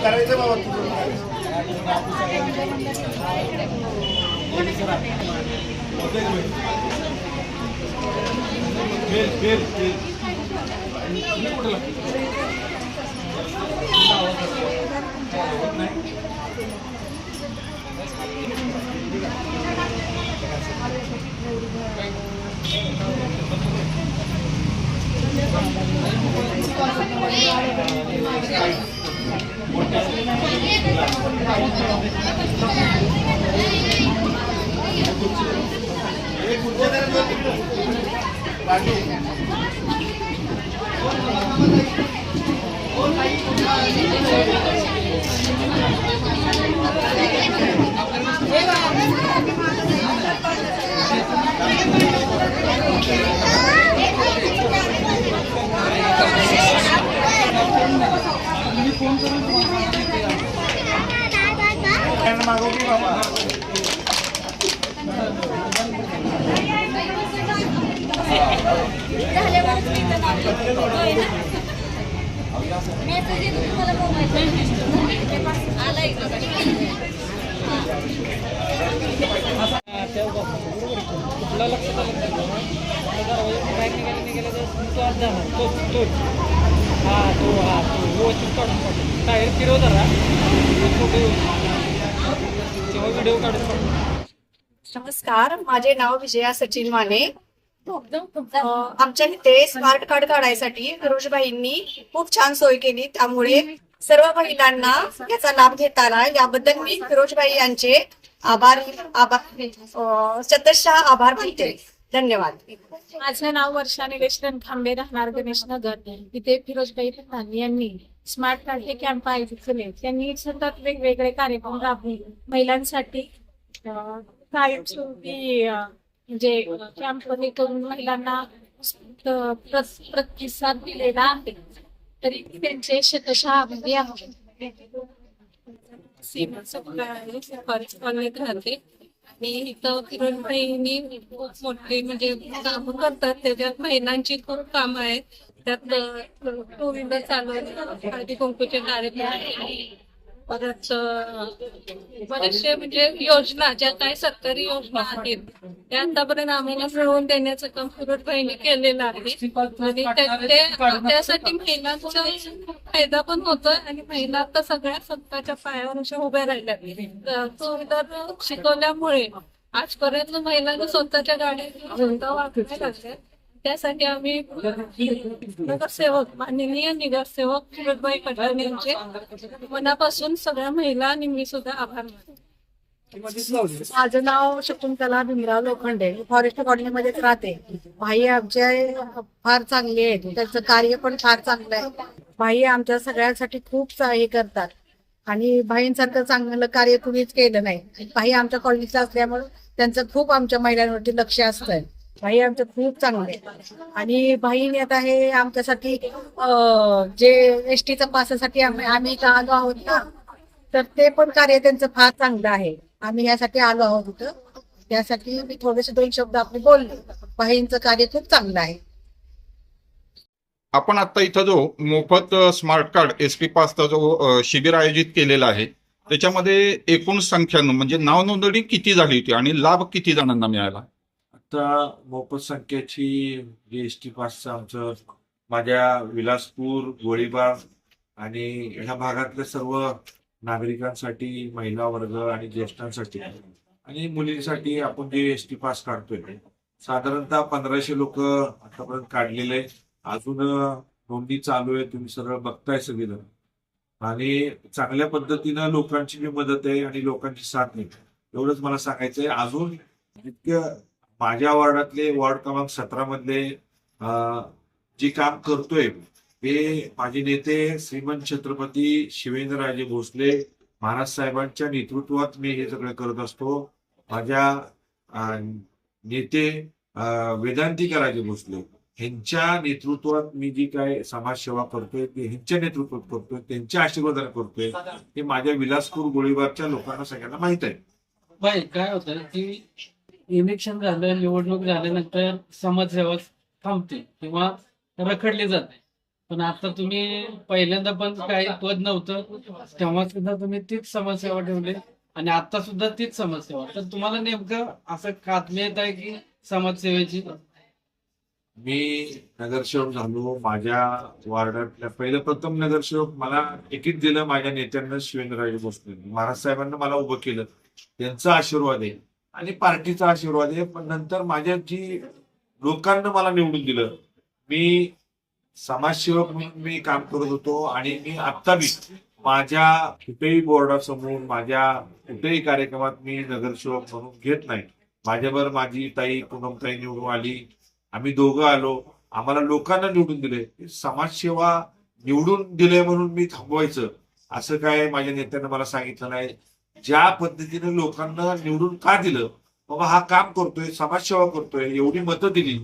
करायचं बाबा मागवली बाबा नमस्कार, माझे नाव विजया सचिन माने. आमच्या इथे स्मार्ट कार्ड काढायसाठी फिरोजबाईंनी खूप छान सोय केली, त्यामुळे सर्व महिलांना याचा लाभ घेता आला. याबद्दल मी फिरोजबाई यांचे शतशः आभार मानते. धन्यवाद. माझं नाव वर्षा निलेश रणखांबे, राहणार गणेश नगर. इथे फिरोजबाई पठाण यांनी स्मार्ट कार्ड हे कॅम्प आयोजित केले. त्यांनी सतत वेगवेगळे कार्यक्रम राबवून महिलांसाठी कायमस्वरूपी म्हणजे कॅम्प करून महिलांना प्रतिसाद दिलेला आहे. तरी त्यांचे शतशः आभारी आहे. राहते आणि इथं फिरोजबाईंनी खूप मोठे म्हणजे कामं करतात. त्याच्यात महिलांची खूप कामं आहेत. त्यात टू व्हीलर चालवणे, हळदी कुंकूचे कार्यक्रम, परत बरेचसे म्हणजे योजना ज्या काही सरकारी योजना आहेत त्या आतापर्यंत आम्हाला मिळवून देण्याचं काम फिरोजबाईंनी केलेलं आहे. आणि त्यासाठी महिलांचा फायदा पण होतोय आणि महिला आता सगळ्या स्वतःच्या पायावर अशा उभ्या राहिल्या. टू व्हीलर शिकवल्यामुळे आजपर्यंत महिलांना स्वतःच्या गाड्या वापरायला लागल्या. त्यासाठी आम्ही नगरसेवक माननीय नगरसेवक फिरोजबाई पठाण यांचे मनापासून सगळ्या महिला आणि मी सुद्धा आभार मानते. माझं नाव शकुंतला भीमराव लोखंडे, फॉरेस्ट कॉलनीमध्येच राहते. भाई आमचे फार चांगले आहेत, त्यांचं कार्य पण फार चांगलं आहे. भाई आमच्या सगळ्यांसाठी खूप हे करतात आणि भाईंसारखं चांगलं कार्य कुणीच केलं नाही. भाई आमच्या कॉलनीचं असल्यामुळे त्यांचं खूप आमच्या महिलांवरती लक्ष असतंय. भाई आमचं खूप चांगले आणि भाईने आता हे आमच्यासाठी जे एसटीच्या पासासाठी आम्ही इथं आलो आहोत ना, तर ते पण कार्य त्यांचं फार चांगलं आहे. आम्ही यासाठी आलो आहोत इथं, त्यासाठी मी थोडेसे 2 शब्द आपले बोलले. भाईंचं कार्य खूप चांगलं आहे. आपण आता इथं जो मोफत स्मार्ट कार्ड एसटी पासचा जो शिबिर आयोजित केलेला आहे त्याच्यामध्ये एकूण संख्या म्हणजे नाव नोंदणी किती झाली होती आणि लाभ किती जणांना मिळाला? आता मोफत संख्येची जी एस टी पासचं आमचं माझ्या विलासपूर, गोळीबार आणि ह्या भागातल्या सर्व नागरिकांसाठी, महिला वर्ग आणि ज्येष्ठांसाठी आणि मुलींसाठी आपण जे एस टी पास काढतोय साधारणतः 1500 लोक आतापर्यंत काढलेले. अजून नोंदणी चालू आहे, तुम्ही सरळ बघताय सगळीजण. आणि चांगल्या पद्धतीनं लोकांची जी मदत आहे आणि लोकांची साथ नाही, एवढंच मला सांगायचंय. अजून इतकं माझ्या वॉर्डातले वॉर्ड क्रमांक 17 मधले जे काम करतोय ते माझे नेते श्रीमंत छत्रपती शिवेंद्रराजे भोसले महाराज साहेबांच्या नेतृत्वात मी हे सगळं करत असतो. माझ्या नेते वेदांतिकाराजे भोसले ह्यांच्या नेतृत्वात मी जी काय समाजसेवा करतोय ते ह्यांच्या नेतृत्वात करतोय, त्यांच्या आशीर्वादाने करतोय. हे माझ्या विलासपूर गोळीबारच्या लोकांना सगळ्यांना माहित आहे. बाई काय होतं की इलेक्शन झालं, निवडणूक झाल्यानंतर समाजसेवा थांबते किंवा रखडली जाते. पण आता तुम्ही पहिल्यांदा पण काही पद नव्हतं तेव्हा सुद्धा तुम्ही तीच समाजसेवा ठेवली आणि आता सुद्धा तीच समाजसेवा. तर तुम्हाला नेमकं असं आत्मीयत आहे की समाजसेवेची? मी नगरसेवक झालो. माझ्या वार्डातल्या पहिलं प्रथम नगरसेवक मला तिकीट दिलं माझ्या नेत्यांना, शिवेंद्रराजे भोसले महाराज साहेबांना मला उभं केलं. त्यांचा आशीर्वाद आहे आणि पार्टीचा आशीर्वाद आहे. पण नंतर माझ्या जी लोकांना मला निवडून दिलं, मी समाजसेवक म्हणून मी काम करत होतो आणि मी आत्ता बी माझ्या कुठेही बोर्डासमोर, माझ्या कुठेही कार्यक्रमात मी नगरसेवक म्हणून घेत नाही. माझ्यावर माझी ताई पूनमताई निवडून आली, आम्ही दोघं आलो, आम्हाला लोकांना निवडून दिले. समाजसेवा निवडून दिले म्हणून मी थांबवायचं असं काय माझ्या नेत्यांना मला सांगितलं नाही. ज्या पद्धतीने लोकांना निवडून का दिलं, बाबा हा काम करतोय, समाजसेवा करतोय, एवढी मतं दिली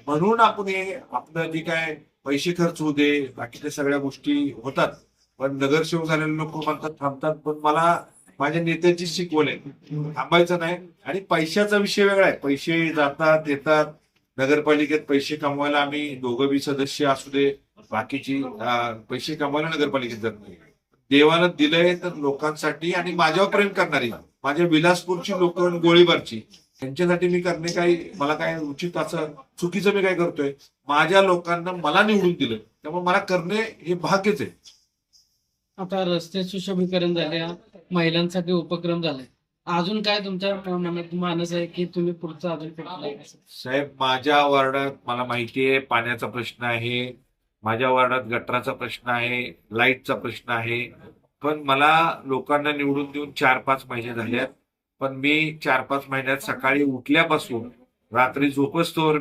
म्हणून आपण हे आपलं जे काय पैसे खर्च होऊ दे, बाकीच्या सगळ्या गोष्टी होतात. पण नगरसेवक झालेले लोक म्हणतात थांबतात, पण मला माझ्या नेत्याची शिकवण आहे थांबायचं नाही. आणि पैशाचा विषय वेगळा आहे, पैसे जातात येतात. नगरपालिकेत पैसे कमवायला आम्ही दोघं बी सदस्य असू दे, बाकीची पैसे कमवायला नगरपालिकेत जात नाही. देवानं दिलंय तर लोकांसाठी आणि माझ्यावर प्रेम करणारी माझ्या विलासपूरची लोक, गोळीबारची, त्यांच्यासाठी मी करणे काही मला काय उचित असं चुकीचं मी काय करतोय? माझ्या लोकांना मला निवडून दिलं त्यामुळे मला करणे हे भाग्यच आहे. आता रस्ते सुशोभीकरण झाले, महिलांसाठी उपक्रम झाले, अजून काय तुमच्या मनात मानस आहे की तुम्ही पुढचं अजून कुठलं? साहेब, माझ्या वार्डात मला माहिती आहे पाण्याचा प्रश्न आहे, माझ्या वार्डात गटराचा प्रश्न आहे, लाईटचा प्रश्न आहे. पण मला लोकांना निवडून देऊन 4-5 महिने झाल्यात. पण मी 4-5 महिन्यात सकाळी उठल्यापासून रात्री झोपस्तोवर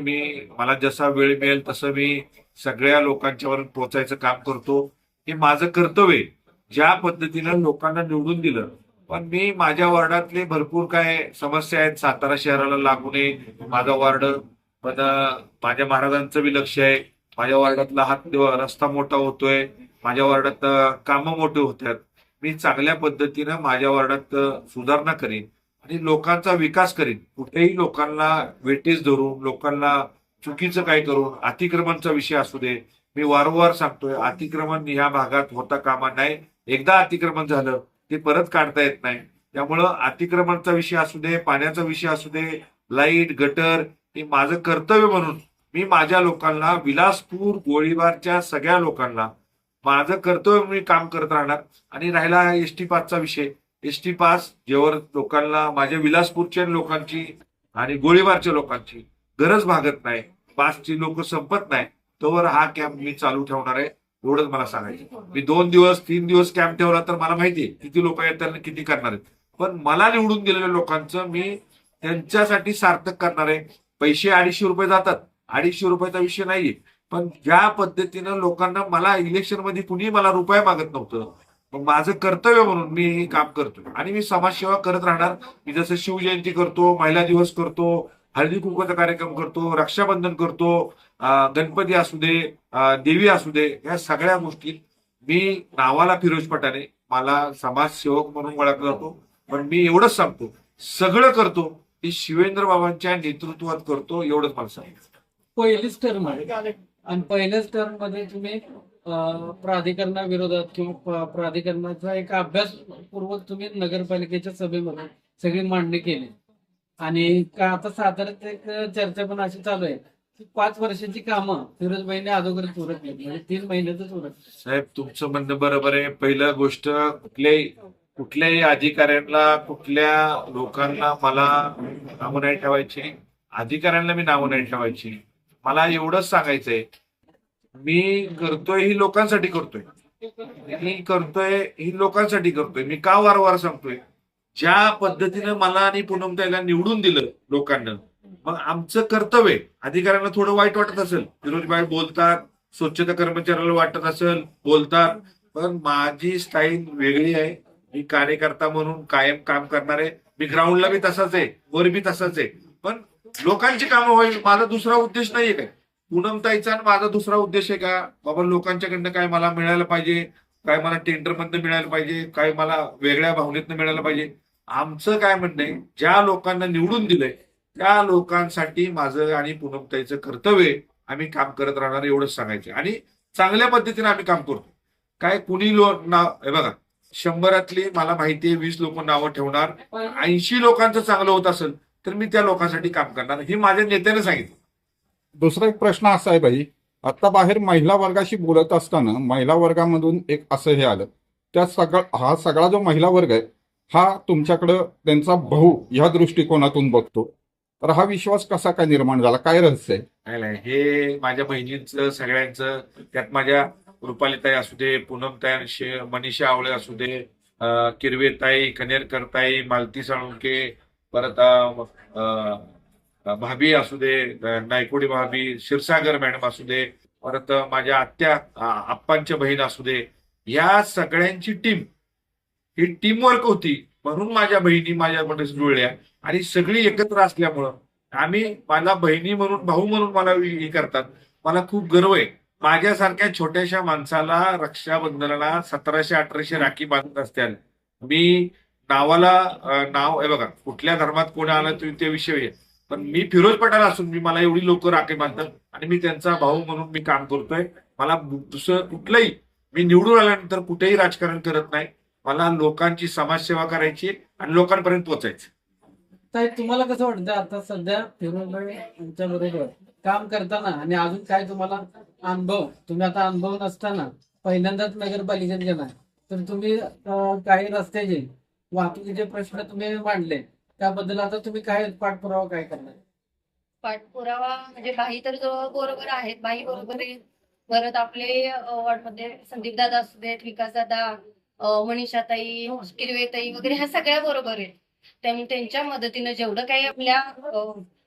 मला जसा वेळ मिळेल तसं मी सगळ्या लोकांच्यावर पोहोचायचं काम करतो. हे माझं कर्तव्य आहे. ज्या पद्धतीनं लोकांना निवडून दिलं, पण मी माझ्या वार्डातले भरपूर काय समस्या आहेत. सातारा शहराला लागू नये माझा वार्ड, पण माझ्या महाराजांचं बी लक्ष आहे. माझ्या वार्डातला रस्ता मोठा होतोय, माझ्या वार्डात कामं मोठे होतात. मी चांगल्या पद्धतीनं माझ्या वार्डात सुधारणा करीन आणि लोकांचा विकास करीन. कुठेही लोकांना वेटेज धरून, लोकांना चुकीचं काय करून, अतिक्रमणचा विषय असू दे, मी वारंवार सांगतोय अतिक्रमण ह्या भागात होता कामा नाही. एकदा अतिक्रमण झालं ते परत काढता येत नाही. त्यामुळं अतिक्रमणचा विषय असू दे, पाण्याचा विषय असू दे, लाईट, गटर, हे माझं कर्तव्य म्हणून मी माझ्या लोकांना, विलासपूर गोळीबारच्या सगळ्या लोकांना माझं कर्तव्य मी काम करत राहणार. आणि राहिला एसटी पासचा विषय, एसटी पास जेव्हा लोकांना, माझ्या विलासपूरच्या लोकांची आणि गोळीबारच्या लोकांची गरज भागत नाही, पासची लोक संपत नाही, तोवर हा कॅम्प मी चालू ठेवणार आहे. एवढंच मला सांगायचं. मी 2 दिवस 3 दिवस कॅम्प ठेवला तर मला माहिती आहे किती लोक येतात आणि किती करणार आहेत. पण मला निवडून दिलेल्या लोकांचं मी त्यांच्यासाठी सार्थक करणार आहे. पैसे 250 रुपये जातात, 250 रुपयाचा विषय नाहीये. पण ज्या पद्धतीनं लोकांना, मला इलेक्शन मध्ये कुणी मला रुपये मागत नव्हतं, मग माझं कर्तव्य म्हणून मी हे काम करतोय आणि मी समाजसेवा करत राहणार. मी जसं शिवजयंती करतो, महिला दिवस करतो, हळदी कुंकवाचा कार्यक्रम करतो, रक्षाबंधन करतो, गणपती असू दे, देवी असू दे, या सगळ्या गोष्टी मी नावाला फिरोज पठाणे, मला समाजसेवक म्हणून ओळखला जातो. पण मी एवढंच सांगतो, सगळं करतो ते शिवेंद्र बाबांच्या नेतृत्वात करतो. एवढंच मला सांगायचं. पहिलीच टर्म आहे आणि पहिल्याच टर्म मध्ये तुम्ही प्राधिकरणाविरोधात किंवा प्राधिकरणाचा एक अभ्यासपूर्वक तुम्ही नगरपालिकेच्या सभेमध्ये सगळी मांडणी केली. आणि आता साधारण एक चर्चा पण अशी चालू आहे की 5 वर्षाची कामं फिरोजबाईंनी अगोदरच उरकली, म्हणजे 3 महिन्यातच उरकली. साहेब, तुमचं म्हणणं बरोबर आहे. पहिलं गोष्ट, कुठल्याही अधिकाऱ्यांना, कुठल्या लोकांना मला नावं नाही ठेवायची, अधिकाऱ्यांना मी नावं नाही ठेवायची. मला एवढंच सांगायचंय, मी करतोय ही लोकांसाठी करतोय, ही लोकांसाठी करतोय. मी का वारंवार सांगतोय, ज्या पद्धतीनं मला आणि पूनमताईला निवडून दिलं लोकांना, मग आमचं कर्तव्य, अधिकाऱ्यांना थोडं वाईट वाटत असेल, फिरोजबाई बोलतात, स्वच्छता कर्मचाऱ्याला वाटत असेल बोलतात, पण माझी स्टाईल वेगळी आहे. मी कार्यकर्ता म्हणून कायम काम करणार आहे. मी ग्राउंडला बी तसाच आहे, वर बी तसाच आहे. पण लोकांची कामं होईल, माझा दुसरा उद्देश नाहीये काय. पूनमताईचा आणि माझा दुसरा उद्देश आहे का, बाबा लोकांच्याकडनं काय मला मिळायला पाहिजे, काय मला टेंडरमधनं मिळायला पाहिजे, काय मला वेगळ्या भावनेतनं मिळायला पाहिजे. आमचं काय म्हणणं आहे, ज्या लोकांना निवडून दिलंय त्या लोकांसाठी माझं आणि पूनमताईचं कर्तव्य आम्ही काम करत राहणार एवढंच सांगायचं. आणि चांगल्या पद्धतीने आम्ही काम करतो. काय कुणी नाव हे बघा, 100 मला माहिती आहे 20 लोक नावं ठेवणार, 80 लोकांचं चांगलं होत असेल तर मी त्या लोकांसाठी काम करणार, हे माझ्या नेत्याने सांगितलं. दुसरा एक प्रश्न असा आहे बाई, आता बाहेर महिला वर्गाशी बोलत असताना महिला वर्गामधून एक असं हे आलं, हा सगळा जो महिला वर्ग आहे हा तुमच्याकडं त्यांचा भाऊ ह्या दृष्टिकोनातून बघतो, तर हा विश्वास कसा काय निर्माण झाला, काय रहस्य आहे? नाही नाही, हे माझ्या बहिणींचं सगळ्यांचं, त्यात माझ्या रुपालीताई असू दे, पूनमताई, मनीषा आवळे असू दे, किरवेताई, कनेरकरताई, मालती साळुंके, परत भाभी असू दे, नायकोडी भाभी, क्षीरसागर मॅडम असू दे, परत माझ्या आत्या आप्पांच्या बहीण असू दे, या सगळ्यांची टीम ही टीमवर्क होती. म्हणून माझ्या बहिणी माझ्यामध्ये जुळल्या आणि सगळी एकत्र असल्यामुळं मला बहिणी म्हणून, भाऊ म्हणून मला हे करतात. मला खूप गर्व आहे. माझ्यासारख्या छोट्याशा माणसाला रक्षाबंधनाला 1700-1800 राखी बांधत असतील. मी नाव हे बघा, कुठल्या धर्मात कोणी आलं तरी ते विषय आहे, पण मी फिरोज पठाण असून मला एवढी लोक राखी बांधतात आणि मी त्यांचा भाऊ म्हणून मी काम करतोय. मला दुसरं कुठलंही, मी निवडून आल्यानंतर कुठेही राजकारण करत नाही. मला लोकांची समाजसेवा करायची आणि लोकांपर्यंत पोहोचायचं. ताई, तुम्हाला कसं वाटतं आता सध्या फिरोजभाई यांच्या बरोबर काम करताना आणि अजून काय तुम्हाला अनुभव, तुम्ही आता अनुभव नसताना पहिल्यांदाच नगरपालिकेत गेला, तर तुम्ही काही रस्त्याचे वाहतुकीचे प्रश्न तुम्ही मांडले, त्याबद्दल आता तुम्ही काय पाठपुरावा काय करणार? पाठपुरावा म्हणजे बाई तर बरोबर आहेत, बाई बरोबर आहे. परत आपले वॉर्डमध्ये संदीप दादा असू देत, विकास दादा, मनीषाताई, किरवेताई वगैरे ह्या सगळ्या बरोबर आहेत. त्यांच्या मदतीनं जेवढं काही आपल्या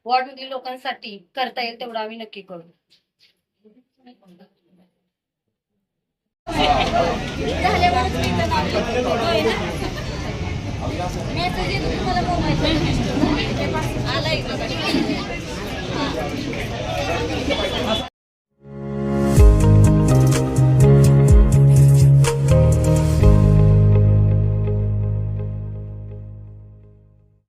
वॉर्डमधील लोकांसाठी करता येईल तेवढं आम्ही नक्की करू. आलाय